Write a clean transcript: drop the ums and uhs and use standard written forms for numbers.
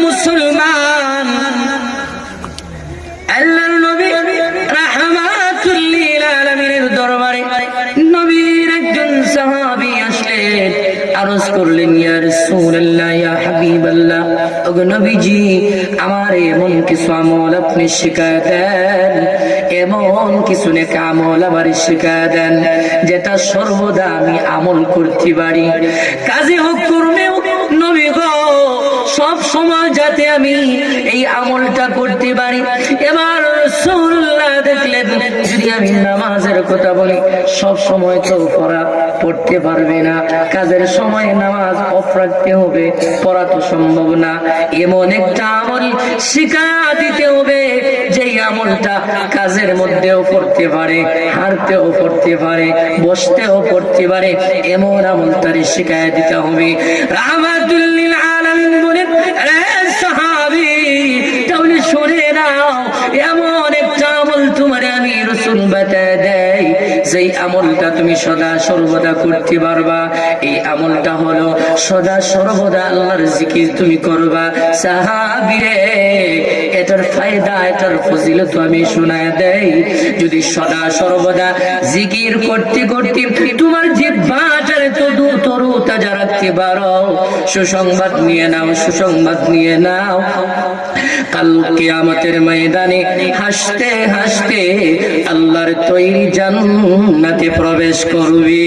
মুসলমান আল্লাহর নবী রাহমাতুল লিল আলামিনের দরবারে নবীর একজন সাহাবী আসলেন, আরজ করলেন, ইয়া রাসূলুল্লাহ, ইয়া হাবিবাল্লাহ, ওগো নবীজি, আমার এমন কিছু আমল আপনি শিখায় দেন, এমন কিছু নেক আমল আমার শিখায় দেন যেটা সর্বদা আমি আমল করতে পারি, কাজে হোক কর্মে হোক, নবী গো, সব সময় যাতে আমি এই আমলটা করতে পারি। এবার রাসূলুল্লাহ দেখলেন, যদি আমি নামাজের কথা বলি, সব সময় তো পড়তে পারবে না, কাজের সময় নামাজ অফ রাখতে হবে, পড়া তো সম্ভব না। এমন একটা আমল শিখা দিতে হবে যেই আমলটা কাজের মধ্যেও পড়তে পারে, হাঁটতেও পড়তে পারে, বসতেও পড়তে পারে, এমন আমল তারে শিখায় দিতে হবে। রাহমাতুল লিল আলামিন বলেন, রে সাহাবী, তাহলে শুনে নাও, এমন একটা আমল তোমার আমি রাসূল বাতায় দেই, যেই আমলটা তুমি সদা সর্বদা করতে পারবা। এই আমলটা হলো সদা সর্বদা আল্লাহর জিকির তুমি করবা। সাহাবী রে, এটার ফায়দা, এটার ফজিলত আমি শোনায় দেই। যদি সদা সর্বদা জিকির করতে করতে তোমার জিহ্বাটারে তরু তাজা রাখতে পারো, সুসংবাদ নিয়ে নাও, সুসংবাদ নিয়ে নাও, কাল কিয়ামতের ময়দানে হাসতে হাসতে আল্লাহর তৈরি জান্নাতে প্রবেশ করবে।